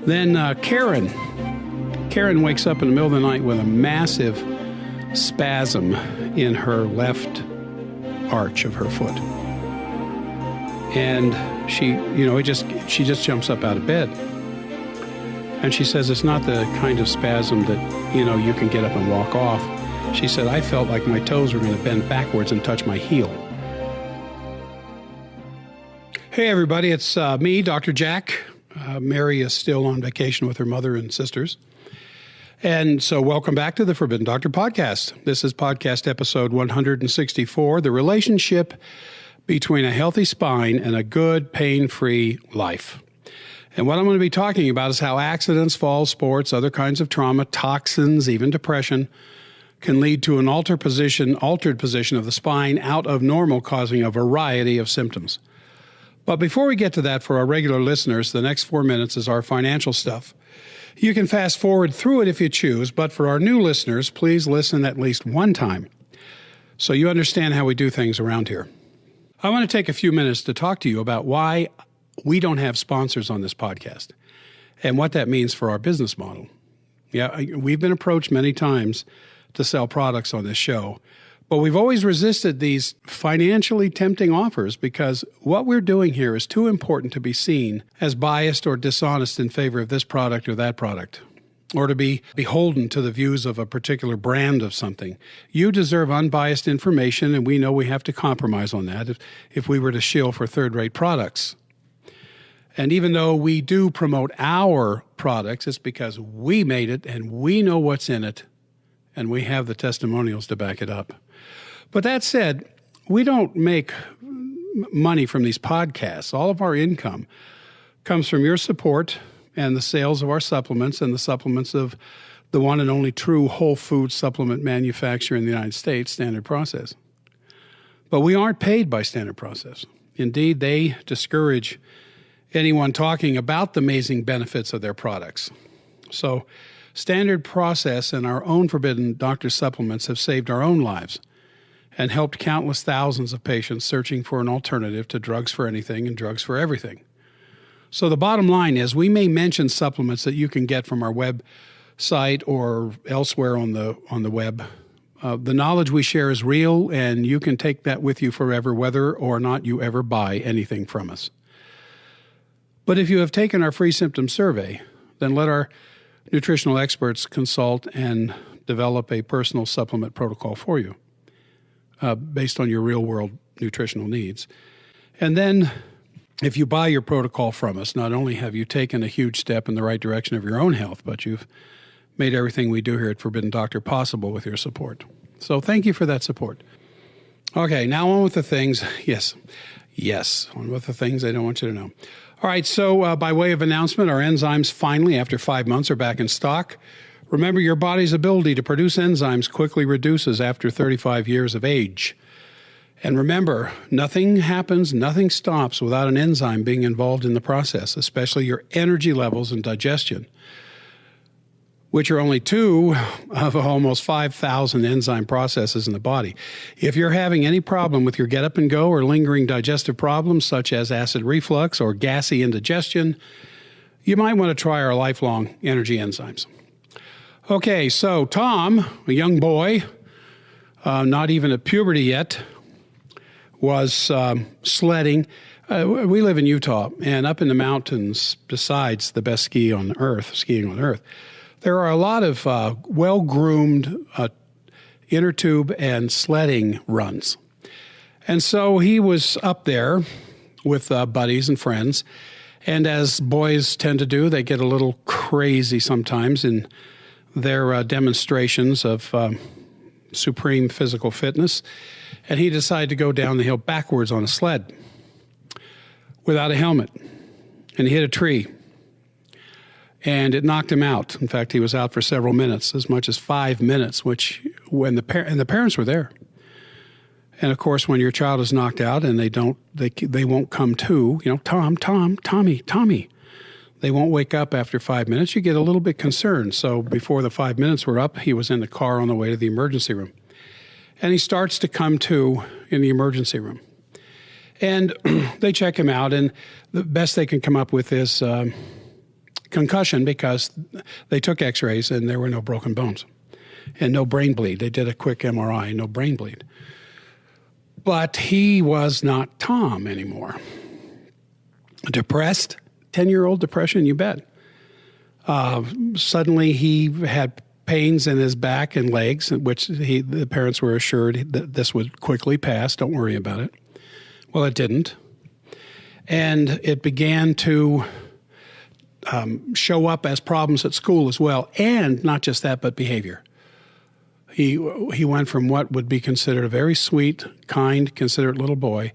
Then Karen wakes up in the middle of the night with a massive spasm in her left arch of her foot. And she just jumps up out of bed. And she says it's not the kind of spasm that, you can get up and walk off. She said, I felt like my toes were going to bend backwards and touch my heel. Hey, everybody, it's me, Dr. Jack. Mary is still on vacation with her mother and sisters. And so welcome back to the Forbidden Doctor podcast. This is podcast episode 164, the relationship between a healthy spine and a good, pain-free life. And what I'm going to be talking about is how accidents, falls, sports, other kinds of trauma, toxins, even depression, can lead to an altered position of the spine out of normal, causing a variety of symptoms. But before we get to that, for our regular listeners, the next 4 minutes is our financial stuff. You can fast forward through it if you choose, but for our new listeners, please listen at least one time so you understand how we do things around here. I want to take a few minutes to talk to you about why we don't have sponsors on this podcast and what that means for our business model. Yeah, we've been approached many times to sell products on this show, but we've always resisted these financially tempting offers because what we're doing here is too important to be seen as biased or dishonest in favor of this product or that product, or to be beholden to the views of a particular brand of something. You deserve unbiased information, and we know we have to compromise on that if we were to shill for third-rate products. And even though we do promote our products, it's because we made it and we know what's in it, and we have the testimonials to back it up. But that said, we don't make money from these podcasts. All of our income comes from your support and the sales of our supplements and the supplements of the one and only true whole food supplement manufacturer in the United States, Standard Process. But we aren't paid by Standard Process. Indeed, they discourage anyone talking about the amazing benefits of their products. So Standard Process and our own Forbidden Doctor supplements have saved our own lives and helped countless thousands of patients searching for an alternative to drugs for anything and drugs for everything. So the bottom line is we may mention supplements that you can get from our website or elsewhere on the web. The knowledge we share is real, and you can take that with you forever, whether or not you ever buy anything from us. But if you have taken our free symptom survey, then let our nutritional experts consult and develop a personal supplement protocol for you based on your real-world nutritional needs. And then if you buy your protocol from us, not only have you taken a huge step in the right direction of your own health, but you've made everything we do here at Forbidden Doctor possible with your support. So thank you for that support. Okay, now on with the things. Yes, on with the things I don't want you to know. All right, so by way of announcement, our enzymes finally, after 5 months, are back in stock. Remember, your body's ability to produce enzymes quickly reduces after 35 years of age. And remember, nothing happens, nothing stops without an enzyme being involved in the process, especially your energy levels and digestion, which are only 2 of almost 5,000 enzyme processes in the body. If you're having any problem with your get up and go or lingering digestive problems such as acid reflux or gassy indigestion, you might want to try our lifelong energy enzymes. Okay, so Tom, a young boy, not even at puberty yet, was sledding. We live in Utah, and up in the mountains, besides the best skiing on earth, there are a lot of well-groomed inner tube and sledding runs. And so he was up there with buddies and friends, and as boys tend to do, they get a little crazy sometimes in their demonstrations of supreme physical fitness, and he decided to go down the hill backwards on a sled without a helmet, and he hit a tree, and it knocked him out. In fact, he was out for several minutes, as much as 5 minutes, which when the parents were there. And of course, when your child is knocked out and they won't come to, Tommy. They won't wake up after 5 minutes. You get a little bit concerned. So before the 5 minutes were up, he was in the car on the way to the emergency room. And he starts to come to in the emergency room. And they check him out, and the best they can come up with is concussion because they took x-rays and there were no broken bones and no brain bleed. They did a quick MRI, no brain bleed. But he was not Tom anymore. Depressed, 10-year-old depression, you bet. Suddenly he had pains in his back and legs, which the parents were assured that this would quickly pass. Don't worry about it. Well, it didn't. And it began to show up as problems at school as well. And not just that, but behavior. He went from what would be considered a very sweet, kind, considerate little boy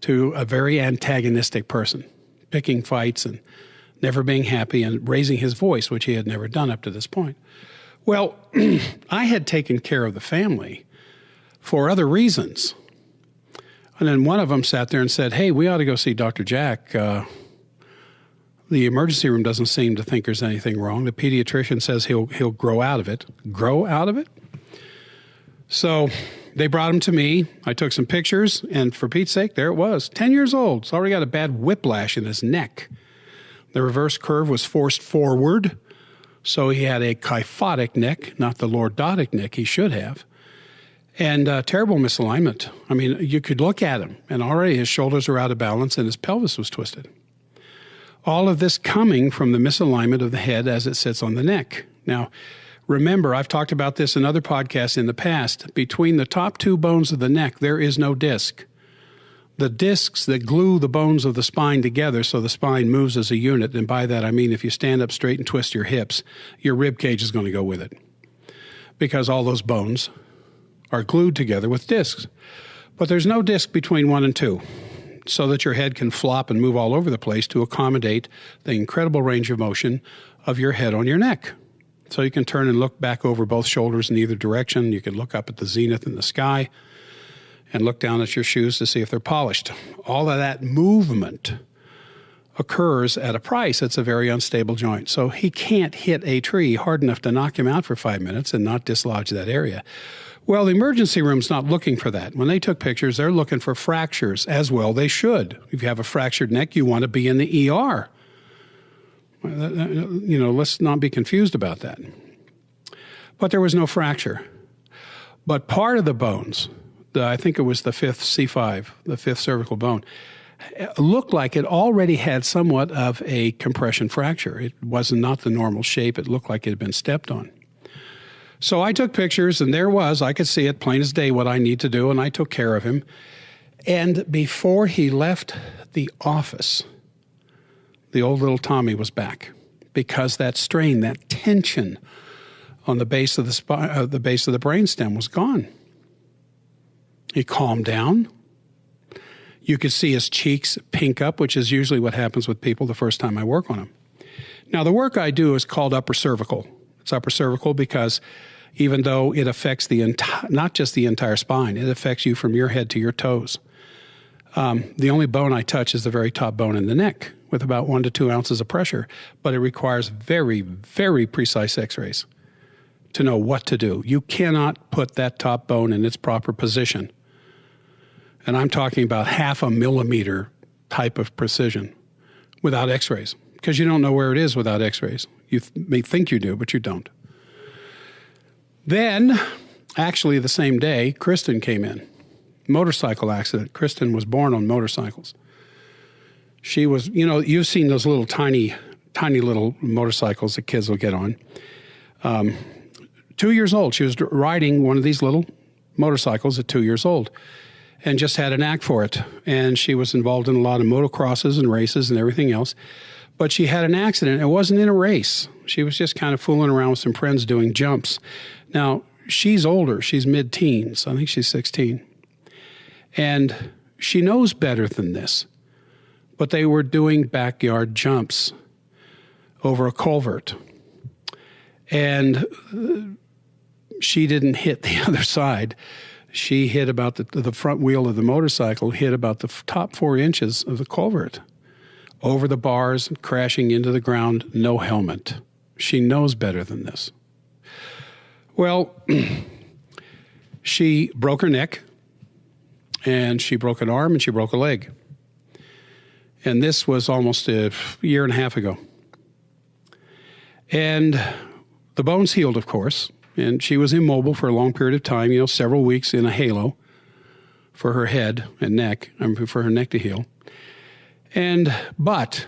to a very antagonistic person, picking fights and never being happy and raising his voice, which he had never done up to this point. Well, I had taken care of the family for other reasons. And then one of them sat there and said, hey, we ought to go see Dr. Jack. The emergency room doesn't seem to think there's anything wrong. The pediatrician says he'll grow out of it. Grow out of it? So they brought him to me. I took some pictures, and for Pete's sake, there it was. 10 years old. He's already got a bad whiplash in his neck. The reverse curve was forced forward, so he had a kyphotic neck, not the lordotic neck he should have, and terrible misalignment. I mean, you could look at him, and already his shoulders are out of balance and his pelvis was twisted. All of this coming from the misalignment of the head as it sits on the neck. Now, remember, I've talked about this in other podcasts in the past. Between the top two bones of the neck, there is no disc. The discs that glue the bones of the spine together so the spine moves as a unit, and by that I mean if you stand up straight and twist your hips, your rib cage is going to go with it because all those bones are glued together with discs. But there's no disc between 1 and 2 so that your head can flop and move all over the place to accommodate the incredible range of motion of your head on your neck. So you can turn and look back over both shoulders in either direction. You can look up at the zenith in the sky and look down at your shoes to see if they're polished. All of that movement occurs at a price. It's a very unstable joint. So he can't hit a tree hard enough to knock him out for 5 minutes and not dislodge that area. Well, the emergency room's not looking for that. When they took pictures, they're looking for fractures, as well they should. If you have a fractured neck, you want to be in the ER. You know, let's not be confused about that. But there was no fracture. But part of the bones, I think it was the fifth C5, the fifth cervical bone, looked like it already had somewhat of a compression fracture. It was not the normal shape. It looked like it had been stepped on. So I took pictures, and there was, I could see it plain as day what I need to do, and I took care of him. And before he left the office, the old little Tommy was back because that strain, that tension on the base of the spine, the base of the brainstem was gone. He calmed down. You could see his cheeks pink up, which is usually what happens with people the first time I work on them. Now, the work I do is called upper cervical. It's upper cervical because even though it affects not just the entire spine, it affects you from your head to your toes. The only bone I touch is the very top bone in the neck with about 1 to 2 ounces of pressure, but it requires very, very precise x-rays to know what to do. You cannot put that top bone in its proper position. And I'm talking about 0.5 millimeter type of precision without x-rays because you don't know where it is without x-rays. You may think you do, but you don't. Then, actually the same day, Kristen came in. Motorcycle accident. Kristen was born on motorcycles. She was, you know, you've seen those little tiny little motorcycles that kids will get on. 2 years old. She was riding one of these little motorcycles at 2 years old and just had a knack for it. And she was involved in a lot of motocrosses and races and everything else. But she had an accident. It wasn't in a race. She was just kind of fooling around with some friends doing jumps. Now, she's older. She's mid-teens. I think she's 16. And she knows better than this. But they were doing backyard jumps over a culvert. And she didn't hit the other side. She hit about the front wheel of the motorcycle, hit about the top 4 inches of the culvert. Over the bars, crashing into the ground, no helmet. She knows better than this. Well, she broke her neck, and she broke an arm, and she broke a leg. And this was almost a year and a half ago. And the bones healed, of course, and she was immobile for a long period of time, several weeks in a halo for her head and neck, for her neck to heal. But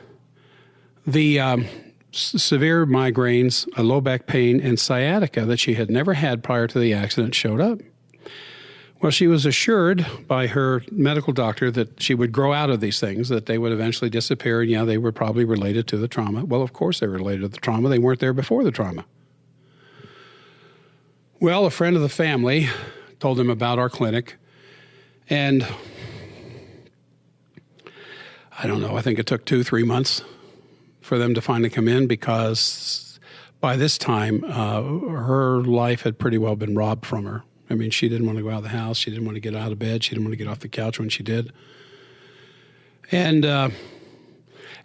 the severe migraines, a low back pain, and sciatica that she had never had prior to the accident showed up. Well, she was assured by her medical doctor that she would grow out of these things, that they would eventually disappear, and they were probably related to the trauma. Well, of course they were related to the trauma. They weren't there before the trauma. Well, a friend of the family told them about our clinic, and I don't know, I think it took 2-3 months for them to finally come in, because by this time, her life had pretty well been robbed from her. I mean, she didn't want to go out of the house. She didn't want to get out of bed. She didn't want to get off the couch when she did. And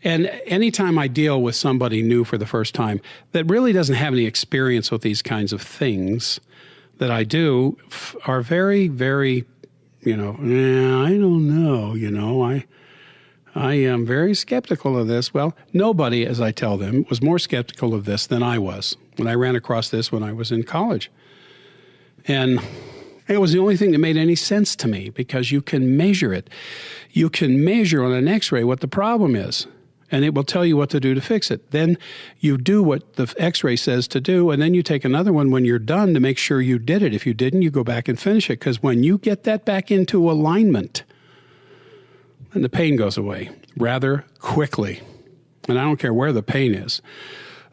anytime I deal with somebody new for the first time that really doesn't have any experience with these kinds of things that I do are very, very, I don't know, I am very skeptical of this. Well, nobody, as I tell them, was more skeptical of this than I was when I ran across this when I was in college. And it was the only thing that made any sense to me, because you can measure it. You can measure on an x-ray what the problem is, and it will tell you what to do to fix it. Then you do what the x-ray says to do, and then you take another one when you're done to make sure you did it. If you didn't, you go back and finish it, because when you get that back into alignment, then the pain goes away rather quickly. And I don't care where the pain is.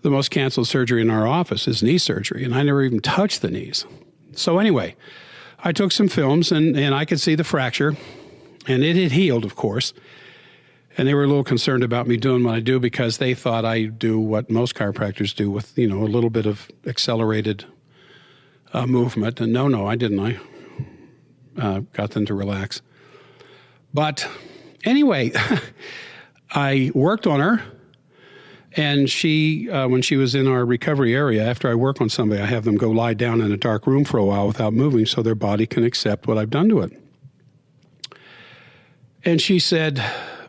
The most canceled surgery in our office is knee surgery, and I never even touched the knees. So anyway, I took some films, and I could see the fracture, and it had healed, of course. And they were a little concerned about me doing what I do, because they thought I do what most chiropractors do with, a little bit of accelerated movement. And no, I didn't. I got them to relax. But anyway, I worked on her. And she, when she was in our recovery area, after I work on somebody, I have them go lie down in a dark room for a while without moving so their body can accept what I've done to it. And she said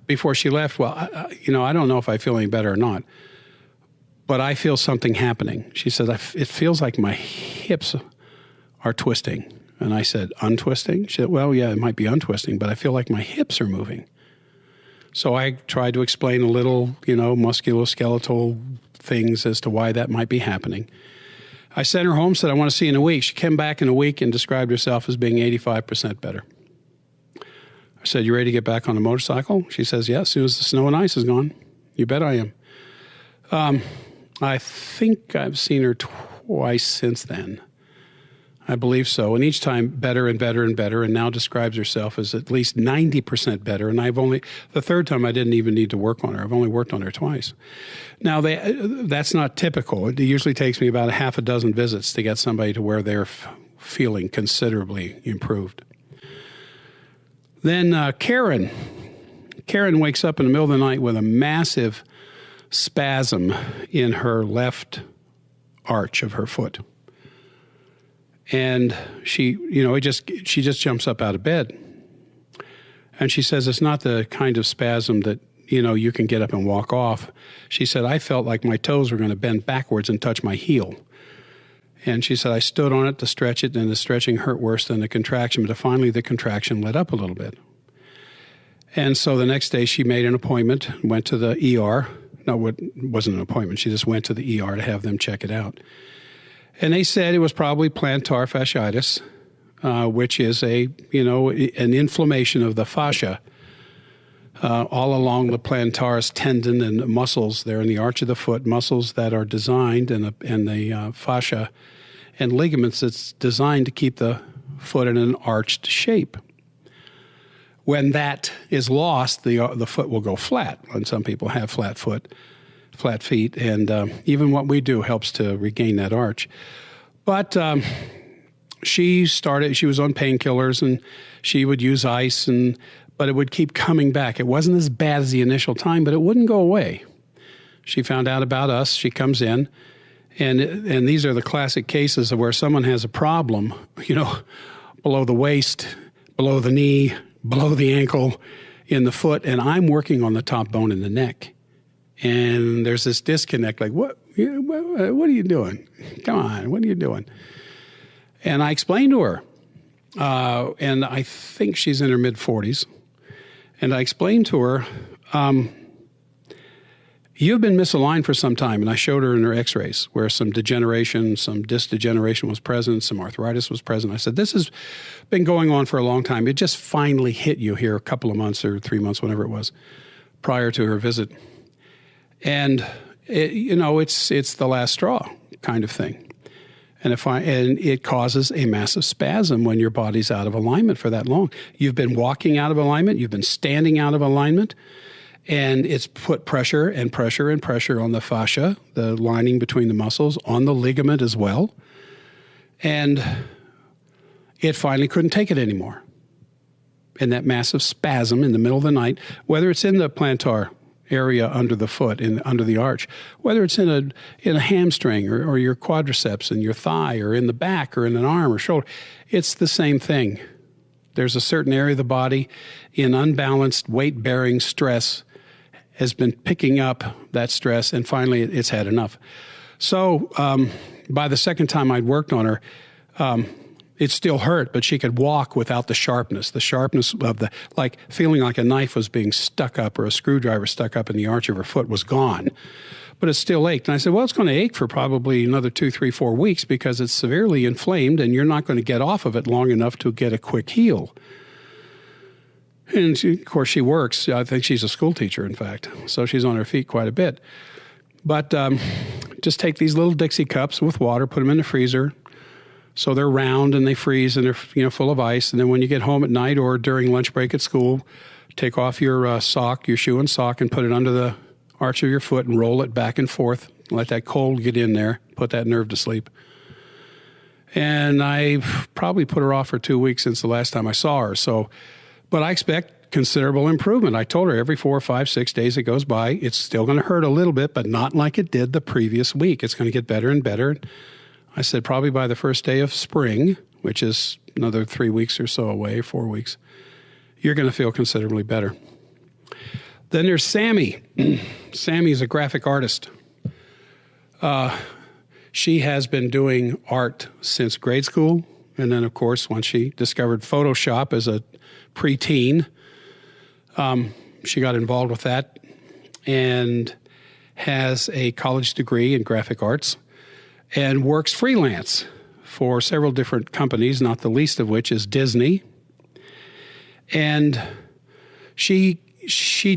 before she left, well, I don't know if I feel any better or not, but I feel something happening. She said, it feels like my hips are twisting. And I said, untwisting? She said, well, yeah, it might be untwisting, but I feel like my hips are moving. So I tried to explain a little, musculoskeletal things as to why that might be happening. I sent her home, said, I want to see you in a week. She came back in a week and described herself as being 85% better. I said, you ready to get back on the motorcycle? She says, yeah, as soon as the snow and ice is gone. You bet I am. I think I've seen her twice since then. I believe so. And each time better and better and better, and now describes herself as at least 90% better. And the third time I didn't even need to work on her. I've only worked on her twice. Now, that's not typical. It usually takes me about a half a dozen visits to get somebody to where they're feeling considerably improved. Then Karen wakes up in the middle of the night with a massive spasm in her left arch of her foot. And she just jumps up out of bed. And she says it's not the kind of spasm that, you can get up and walk off. She said, I felt like my toes were going to bend backwards and touch my heel. And she said, I stood on it to stretch it, and the stretching hurt worse than the contraction, but finally the contraction let up a little bit. And so the next day she made an appointment, went to the ER. No, it wasn't an appointment. She just went to the ER to have them check it out. And they said it was probably plantar fasciitis, which is an inflammation of the fascia all along the plantaris tendon and muscles there in the arch of the foot, muscles that are designed, and the fascia and ligaments that's designed to keep the foot in an arched shape. When that is lost, the foot will go flat, and some people have flat feet, and even what we do helps to regain that arch. But she was on painkillers, and she would use ice, but it would keep coming back. It wasn't as bad as the initial time, but it wouldn't go away. She found out about us. She comes in, and these are the classic cases of where someone has a problem, below the waist, below the knee, below the ankle, in the foot, and I'm working on the top bone in the neck. And there's this disconnect, like, what, What are you doing? Come on, what are you doing? And I explained to her, and I think she's in her mid-40s, and I explained to her, you've been misaligned for some time, and I showed her in her x-rays where some degeneration, some disc degeneration was present, some arthritis was present. I said, this has been going on for a long time. It just finally hit you here a couple of months or 3 months, whenever it was, prior to her visit. And, it's the last straw kind of thing. And it causes a massive spasm when your body's out of alignment for that long. You've been walking out of alignment. You've been standing out of alignment. And it's put pressure and pressure and pressure on the fascia, the lining between the muscles, on the ligament as well. And it finally couldn't take it anymore. And that massive spasm in the middle of the night, whether it's in the plantar area under the foot, under the arch, whether it's in a hamstring or your quadriceps and your thigh or in the back or in an arm or shoulder, it's the same thing. There's a certain area of the body in unbalanced weight-bearing stress has been picking up that stress, and finally it's had enough. So by the second time I'd worked on her, it still hurt, but she could walk without the sharpness of like feeling like a knife was being stuck up or a screwdriver stuck up in the arch of her foot was gone. But it still ached. And I said, well, it's going to ache for probably another 2, 3, 4 weeks because it's severely inflamed and you're not going to get off of it long enough to get a quick heal. And of course, she works. I think she's a school teacher, in fact. So she's on her feet quite a bit. But just take these little Dixie cups with water, put them in the freezer. So they're round and they freeze and they're full of ice. And then when you get home at night or during lunch break at school, take off your shoe and sock, and put it under the arch of your foot and roll it back and forth. Let that cold get in there, put that nerve to sleep. And I've probably put her off for 2 weeks since the last time I saw her. But I expect considerable improvement. I told her every 4, 5, 6 days it goes by, it's still going to hurt a little bit, but not like it did the previous week. It's going to get better and better. I said probably by the first day of spring, which is another 3 weeks or so away, 4 weeks, you're going to feel considerably better. Then there's Sammy. Sammy is a graphic artist. She has been doing art since grade school. And then, of course, once she discovered Photoshop as a preteen, she got involved with that and has a college degree in graphic arts and works freelance for several different companies, not the least of which is Disney. And she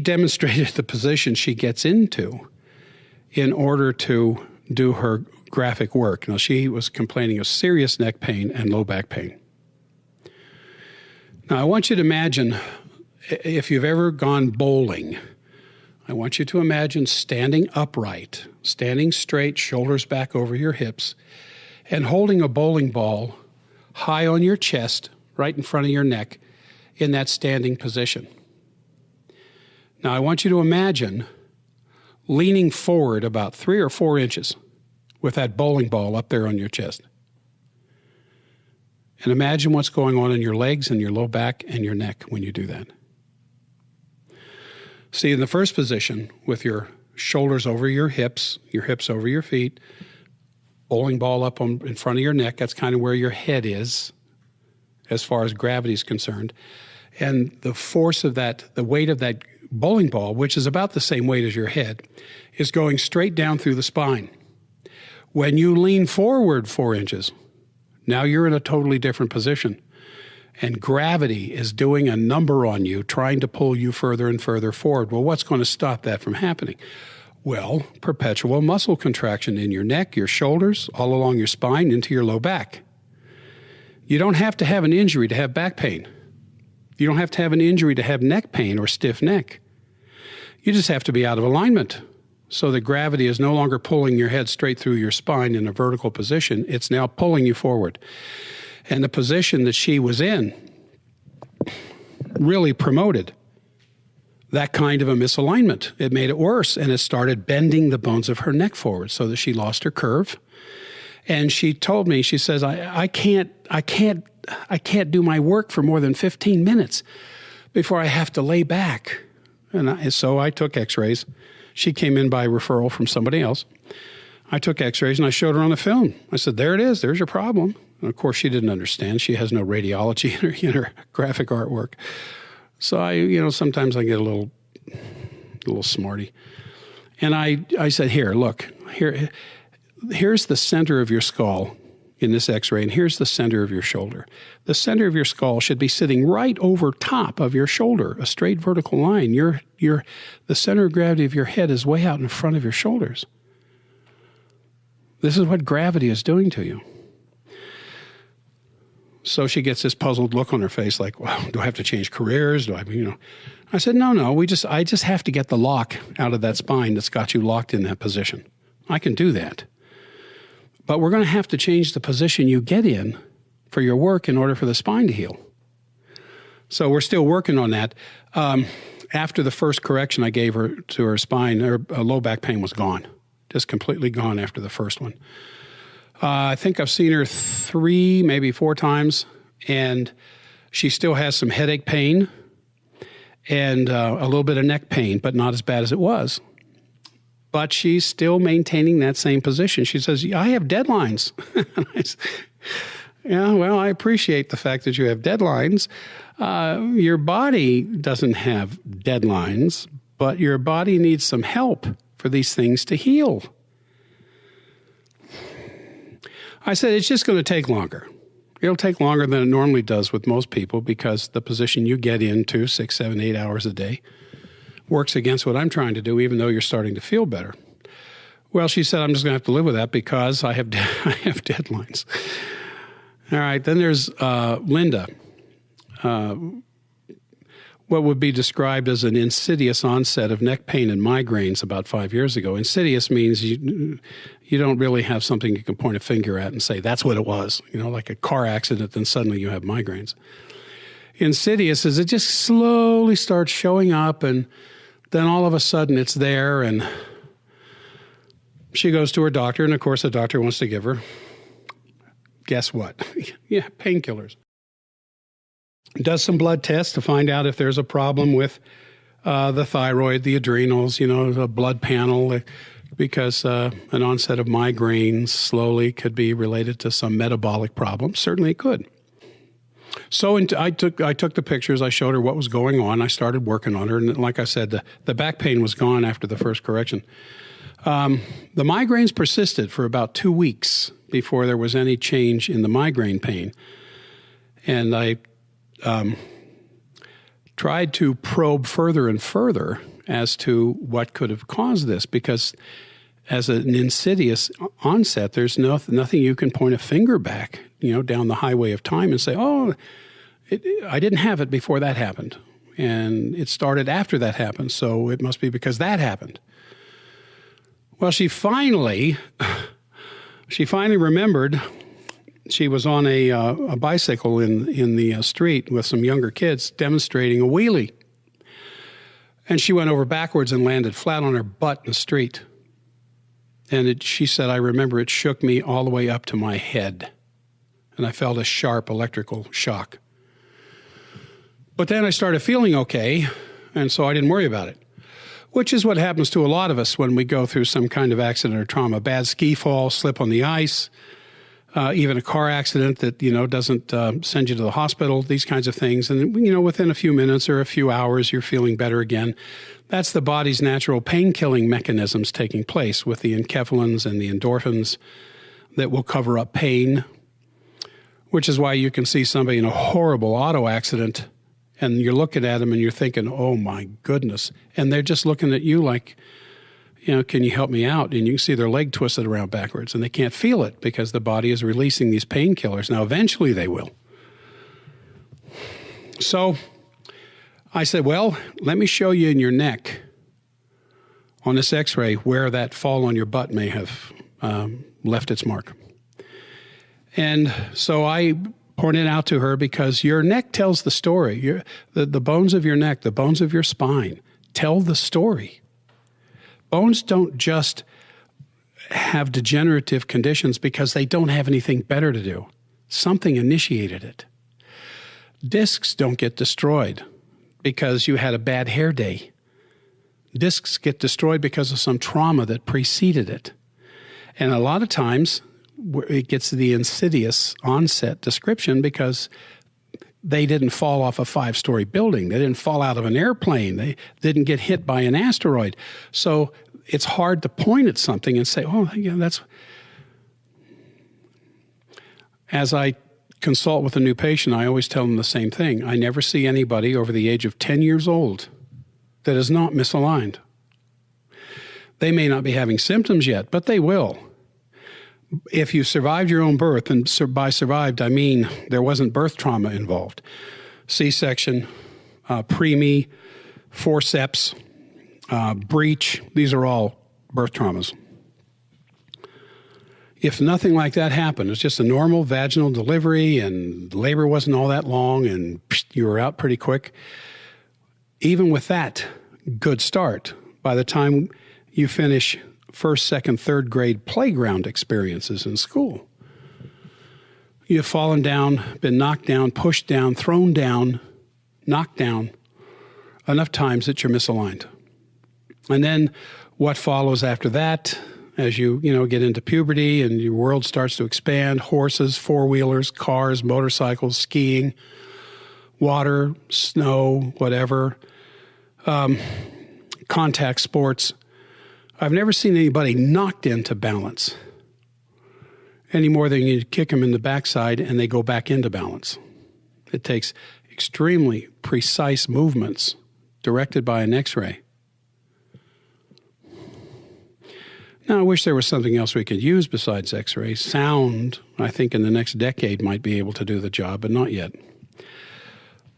demonstrated the position she gets into in order to do her graphic work. Now, she was complaining of serious neck pain and low back pain. Now, I want you to imagine, if you've ever gone bowling, I want you to imagine standing upright, standing straight, shoulders back over your hips, and holding a bowling ball high on your chest, right in front of your neck, in that standing position. Now, I want you to imagine leaning forward about 3 or 4 inches with that bowling ball up there on your chest. And imagine what's going on in your legs and your low back and your neck when you do that. See, in the first position, with your shoulders over your hips over your feet, bowling ball up in front of your neck, that's kind of where your head is as far as gravity is concerned. And the force of that, the weight of that bowling ball, which is about the same weight as your head, is going straight down through the spine. When you lean forward 4 inches, now you're in a totally different position. And gravity is doing a number on you, trying to pull you further and further forward. Well, what's going to stop that from happening? Well, perpetual muscle contraction in your neck, your shoulders, all along your spine, into your low back. You don't have to have an injury to have back pain. You don't have to have an injury to have neck pain or stiff neck. You just have to be out of alignment. So the gravity is no longer pulling your head straight through your spine in a vertical position. It's now pulling you forward. And the position that she was in really promoted that kind of a misalignment. It made it worse, and it started bending the bones of her neck forward so that she lost her curve. And she told me, she says, I can't do my work for more than 15 minutes before I have to lay back. And so I took x-rays. She came in by referral from somebody else. I took x-rays and I showed her on the film. I said, there it is. There's your problem. And of course, she didn't understand. She has no radiology in her graphic artwork. So sometimes I get a little smarty. And I said, here, look, here's the center of your skull in this x-ray, and here's the center of your shoulder. The center of your skull should be sitting right over top of your shoulder, a straight vertical line. The center of gravity of your head is way out in front of your shoulders. This is what gravity is doing to you. So she gets this puzzled look on her face like, well, do I have to change careers? I said, no, I just have to get the lock out of that spine that's got you locked in that position. I can do that. But we're going to have to change the position you get in for your work in order for the spine to heal. So we're still working on that. After the first correction I gave her to her spine, her low back pain was gone, just completely gone after the first one. I think I've seen her 3, maybe 4 times, and she still has some headache pain and a little bit of neck pain, but not as bad as it was. But she's still maintaining that same position. She says, I have deadlines. I said, yeah, well, I appreciate the fact that you have deadlines. Your body doesn't have deadlines, but your body needs some help for these things to heal. I said, it's just going to take longer. It'll take longer than it normally does with most people because the position you get into 6, 7, 8 hours a day works against what I'm trying to do, even though you're starting to feel better. Well, she said, I'm just going to have to live with that because I have deadlines. All right, then there's Linda. What would be described as an insidious onset of neck pain and migraines about 5 years ago. Insidious means you don't really have something you can point a finger at and say, that's what it was, like a car accident, then suddenly you have migraines. Insidious is it just slowly starts showing up, and then all of a sudden it's there, and she goes to her doctor, and of course the doctor wants to give her, guess what? Yeah, painkillers. Does some blood tests to find out if there's a problem with the thyroid, the adrenals, the blood panel, because an onset of migraines slowly could be related to some metabolic problem. Certainly it could. So I took the pictures. I showed her what was going on. I started working on her. And like I said, the back pain was gone after the first correction. The migraines persisted for about 2 weeks before there was any change in the migraine pain. And I tried to probe further and further as to what could have caused this, because as an insidious onset, there's nothing you can point a finger back, down the highway of time and say, oh, I didn't have it before that happened. And it started after that happened, so it must be because that happened. Well, she finally remembered. She was on a bicycle in the street with some younger kids demonstrating a wheelie. And she went over backwards and landed flat on her butt in the street. And she said, I remember it shook me all the way up to my head. And I felt a sharp electrical shock. But then I started feeling okay, and so I didn't worry about it, which is what happens to a lot of us when we go through some kind of accident or trauma. Bad ski fall, slip on the ice, even a car accident that, doesn't send you to the hospital, these kinds of things. And, within a few minutes or a few hours, you're feeling better again. That's the body's natural pain-killing mechanisms taking place with the enkephalins and the endorphins that will cover up pain, which is why you can see somebody in a horrible auto accident and you're looking at them and you're thinking, oh, my goodness. And they're just looking at you like, can you help me out? And you can see their leg twisted around backwards, and they can't feel it because the body is releasing these painkillers. Now, eventually they will. So I said, well, let me show you in your neck on this x-ray where that fall on your butt may have left its mark. And so I pointed out to her, because your neck tells the story. The bones of your neck, the bones of your spine tell the story. Bones don't just have degenerative conditions because they don't have anything better to do. Something initiated it. Discs don't get destroyed because you had a bad hair day. Discs get destroyed because of some trauma that preceded it. And a lot of times it gets the insidious onset description because they didn't fall off a 5-story building. They didn't fall out of an airplane. They didn't get hit by an asteroid. So it's hard to point at something and say, oh, yeah, that's... As I consult with a new patient, I always tell them the same thing. I never see anybody over the age of 10 years old that is not misaligned. They may not be having symptoms yet, but they will. If you survived your own birth, and by survived, I mean there wasn't birth trauma involved. C-section, preemie, forceps, breech, these are all birth traumas. If nothing like that happened, it's just a normal vaginal delivery and labor wasn't all that long and you were out pretty quick, even with that good start, by the time you finish first, second, third grade playground experiences in school, you've fallen down, been knocked down, pushed down, thrown down, knocked down enough times that you're misaligned. And then what follows after that, as you get into puberty and your world starts to expand, horses, four-wheelers, cars, motorcycles, skiing, water, snow, whatever, contact sports. I've never seen anybody knocked into balance any more than you kick them in the backside and they go back into balance. It takes extremely precise movements directed by an X-ray. Now, I wish there was something else we could use besides X-ray. Sound, I think in the next decade might be able to do the job, but not yet.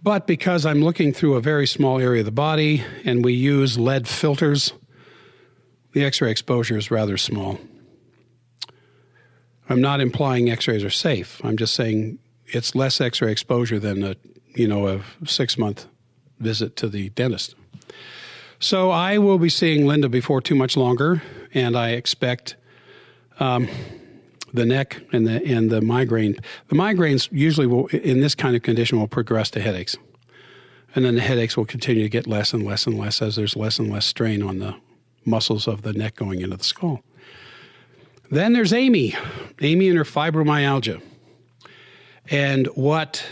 But because I'm looking through a very small area of the body and we use lead filters, the X-ray exposure is rather small. I'm not implying X-rays are safe. I'm just saying it's less X-ray exposure than a 6-month visit to the dentist. So I will be seeing Linda before too much longer, and I expect the neck and the migraine. The migraines usually will, in this kind of condition, will progress to headaches, and then the headaches will continue to get less and less and less as there's less and less strain on the muscles of the neck going into the skull. Then there's Amy and her fibromyalgia. And what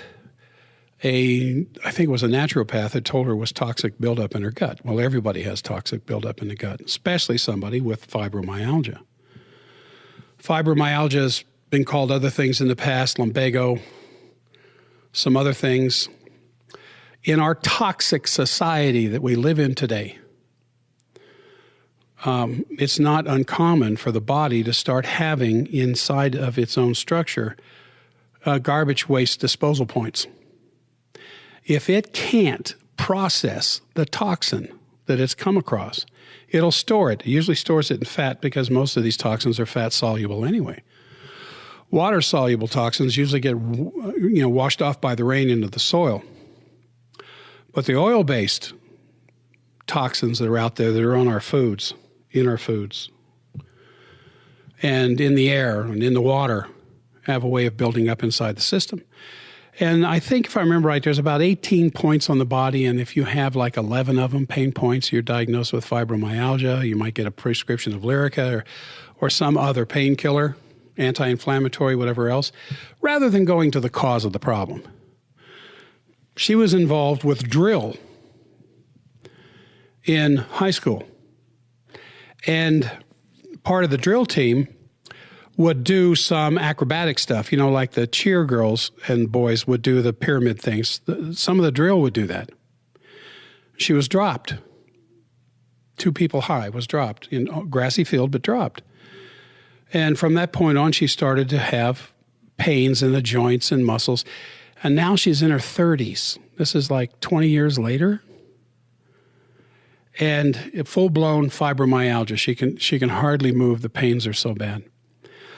I think it was a naturopath had told her was toxic buildup in her gut. Well, everybody has toxic buildup in the gut, especially somebody with fibromyalgia. Fibromyalgia has been called other things in the past, lumbago, some other things. In our toxic society that we live in today, it's not uncommon for the body to start having inside of its own structure garbage waste disposal points. If it can't process the toxin that it's come across, it'll store it. It usually stores it in fat because most of these toxins are fat soluble anyway. Water soluble toxins usually get washed off by the rain into the soil. But the oil-based toxins that are out there that are on our foods, in our foods, and in the air and in the water have a way of building up inside the system. And I think if I remember right, there's about 18 points on the body, and if you have like 11 of them, pain points, you're diagnosed with fibromyalgia. You might get a prescription of Lyrica or some other painkiller, anti-inflammatory, whatever else, rather than going to the cause of the problem. She was involved with drill in high school. And part of the drill team would do some acrobatic stuff, like the cheer girls and boys would do the pyramid things. Some of the drill would do that. She was dropped. 2 people high was dropped in a grassy field, but dropped. And from that point on, she started to have pains in the joints and muscles. And now she's in her 30s. This is like 20 years later. And full-blown fibromyalgia. She can hardly move. The pains are so bad.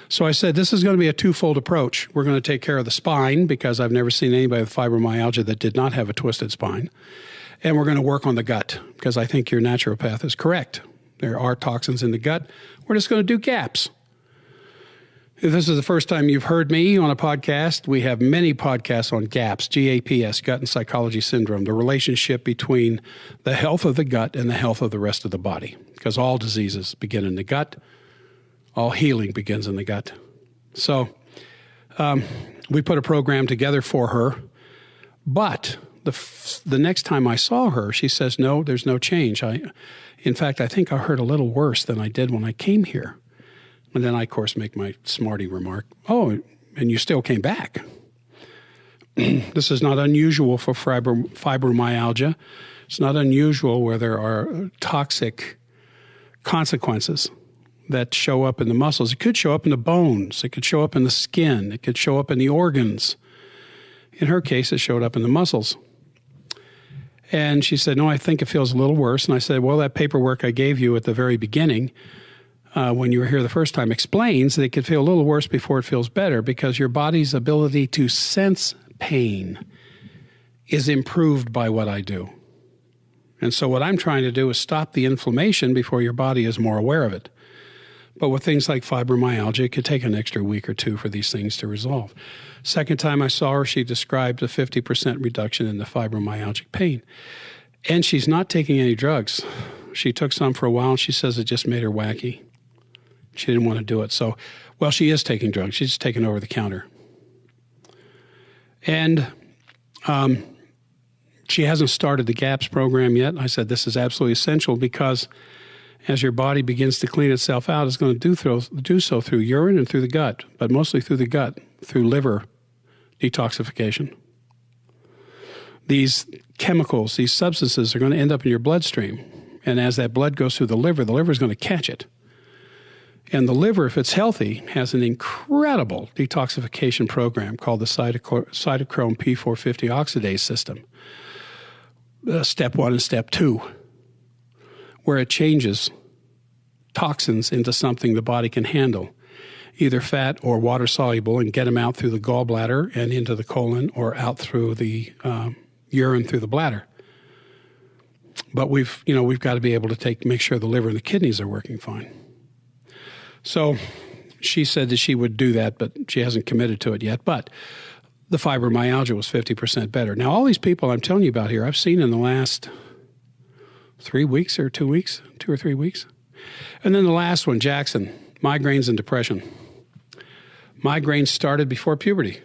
So I said, this is going to be a twofold approach. We're going to take care of the spine because I've never seen anybody with fibromyalgia that did not have a twisted spine. And we're going to work on the gut because I think your naturopath is correct. There are toxins in the gut. We're just going to do gaps. If this is the first time you've heard me on a podcast, we have many podcasts on GAPS, G-A-P-S, gut and psychology syndrome, the relationship between the health of the gut and the health of the rest of the body, because all diseases begin in the gut. All healing begins in the gut. So we put a program together for her, but the next time I saw her, she says, no, there's no change. In fact, I think I hurt a little worse than I did when I came here. And then I, of course, make my smarty remark, oh, and you still came back. This is not unusual for fibromyalgia. It's not unusual where there are toxic consequences that show up in the muscles. It could show up in the bones. It could show up in the skin. It could show up in the organs. In her case, it showed up in the muscles. And she said, no, I think it feels a little worse. And I said, well, that paperwork I gave you at the very beginning, when you were here the first time, explains that it could feel a little worse before it feels better because your body's ability to sense pain is improved by what I do. And so what I'm trying to do is stop the inflammation before your body is more aware of it. But with things like fibromyalgia, it could take an extra week or two for these things to resolve. Second time I saw her, she described a 50% reduction in the fibromyalgic pain. And she's not taking any drugs. She took some for a while, and she says it just made her wacky. She didn't want to do it. So, well, she is taking drugs. She's taking over the counter. And she hasn't started the GAPS program yet. I said this is absolutely essential because as your body begins to clean itself out, it's going to do so through urine and through the gut, but mostly through the gut, through liver detoxification. These chemicals, these substances are going to end up in your bloodstream. And as that blood goes through the liver is going to catch it. And the liver, if it's healthy, has an incredible detoxification program called the cytochrome P450 oxidase system. Step 1 and step 2, where it changes toxins into something the body can handle, either fat or water soluble, and get them out through the gallbladder and into the colon or out through the urine through the bladder. But we've got to be able to make sure the liver and the kidneys are working fine. So she said that she would do that, but she hasn't committed to it yet. But the fibromyalgia was 50% better. Now, all these people I'm telling you about here, I've seen in the last 3 weeks or 2 weeks, 2 or 3 weeks. And then the last one, Jackson, migraines and depression. Migraines started before puberty,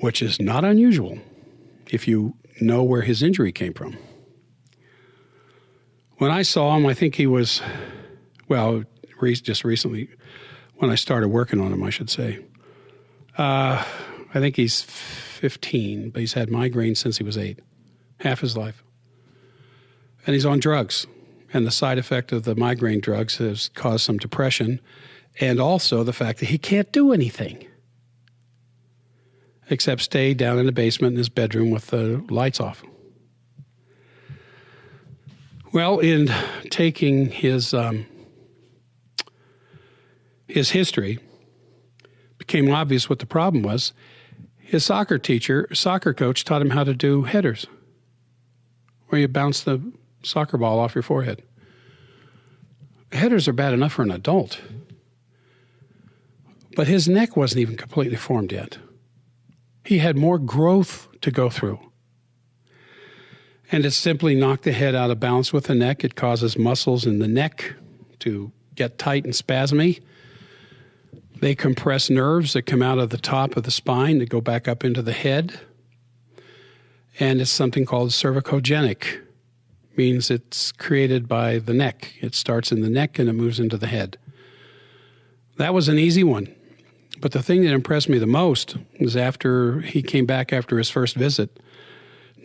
which is not unusual if you know where his injury came from. When I saw him, I think he was, just recently, when I started working on him, I should say. I think he's 15, but he's had migraines since he was 8, half his life. And he's on drugs. And the side effect of the migraine drugs has caused some depression, and also the fact that he can't do anything except stay down in the basement in his bedroom with the lights off. Well, in taking his history, it became obvious what the problem was. His soccer coach taught him how to do headers, where you bounce the soccer ball off your forehead. Headers are bad enough for an adult, but his neck wasn't even completely formed yet. He had more growth to go through. And it simply knocked the head out of balance with the neck. It causes muscles in the neck to get tight and spasmy. They compress nerves that come out of the top of the spine that go back up into the head. And it's something called cervicogenic. Means it's created by the neck. It starts in the neck and it moves into the head. That was an easy one. But the thing that impressed me the most was after he came back after his first visit,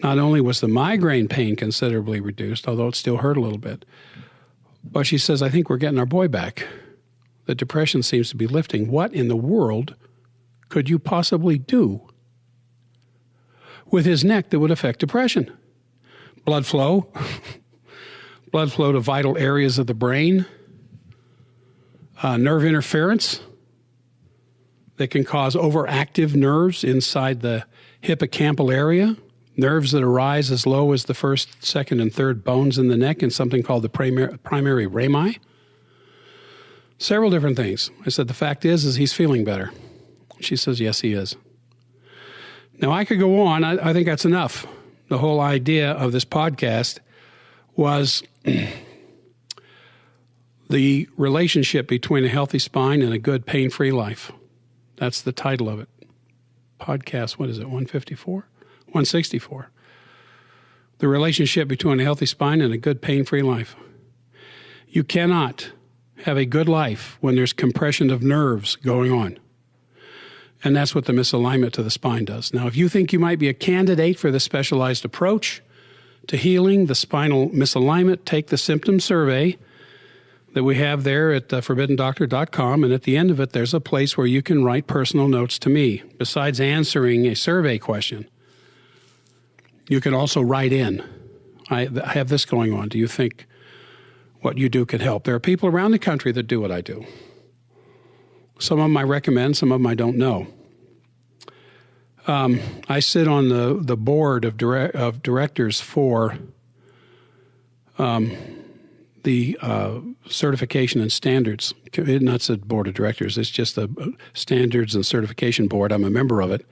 not only was the migraine pain considerably reduced, although it still hurt a little bit, but she says, I think we're getting our boy back. The depression seems to be lifting. What in the world could you possibly do with his neck that would affect depression? Blood flow to vital areas of the brain, nerve interference that can cause overactive nerves inside the hippocampal area, nerves that arise as low as the first, second, and third bones in the neck in something called the primary rami. Several different things. I said, the fact is he's feeling better. She says, yes, he is. Now, I could go on. I think that's enough. The whole idea of this podcast was The relationship between a healthy spine and a good pain-free life. That's the title of it. Podcast, what is it, 154? 164. The relationship between a healthy spine and a good pain-free life. You cannot have a good life when there's compression of nerves going on. And that's what the misalignment to the spine does. Now, if you think you might be a candidate for this specialized approach to healing the spinal misalignment, take the symptom survey that we have there at forbiddendoctor.com. And at the end of it, there's a place where you can write personal notes to me. Besides answering a survey question, you can also write in, I have this going on. Do you think what you do could help? There are people around the country that do what I do. Some of them I recommend, some of them I don't know. I sit on the board of directors for the certification and standards. Not the board of directors, it's just the standards and certification board. I'm a member of it.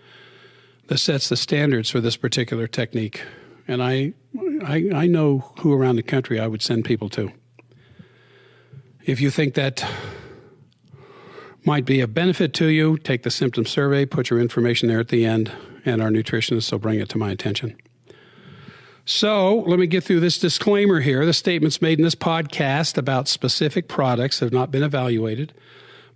That sets the standards for this particular technique. And I know who around the country I would send people to. If you think that might be of benefit to you, take the symptom survey, put your information there at the end, and our nutritionist will bring it to my attention. So let me get through this disclaimer here. The statements made in this podcast about specific products have not been evaluated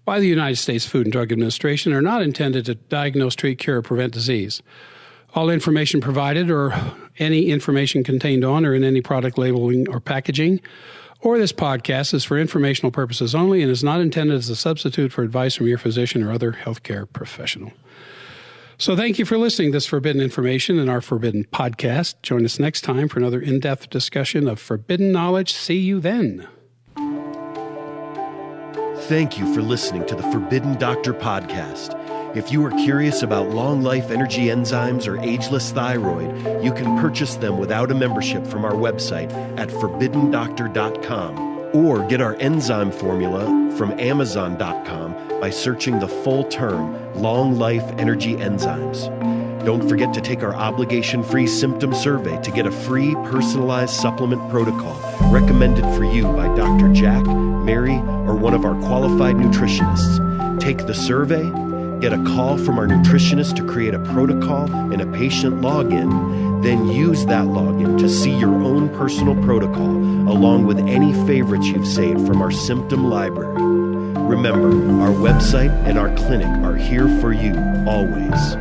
by the United States Food and Drug Administration are not intended to diagnose, treat, cure, or prevent disease. All information provided or any information contained on or in any product labeling or packaging or this podcast is for informational purposes only and is not intended as a substitute for advice from your physician or other healthcare professional. So thank you for listening to this Forbidden Information and our Forbidden Podcast. Join us next time for another in-depth discussion of forbidden knowledge. See you then. Thank you for listening to the Forbidden Doctor Podcast. If you are curious about long-life energy enzymes or ageless thyroid, you can purchase them without a membership from our website at forbiddendoctor.com or get our enzyme formula from Amazon.com by searching the full term, Long Life Energy Enzymes. Don't forget to take our obligation-free symptom survey to get a free personalized supplement protocol recommended for you by Dr. Jack, Mary, or one of our qualified nutritionists. Take the survey, get a call from our nutritionist to create a protocol and a patient login, then use that login to see your own personal protocol along with any favorites you've saved from our symptom library. Remember, our website and our clinic are here for you always.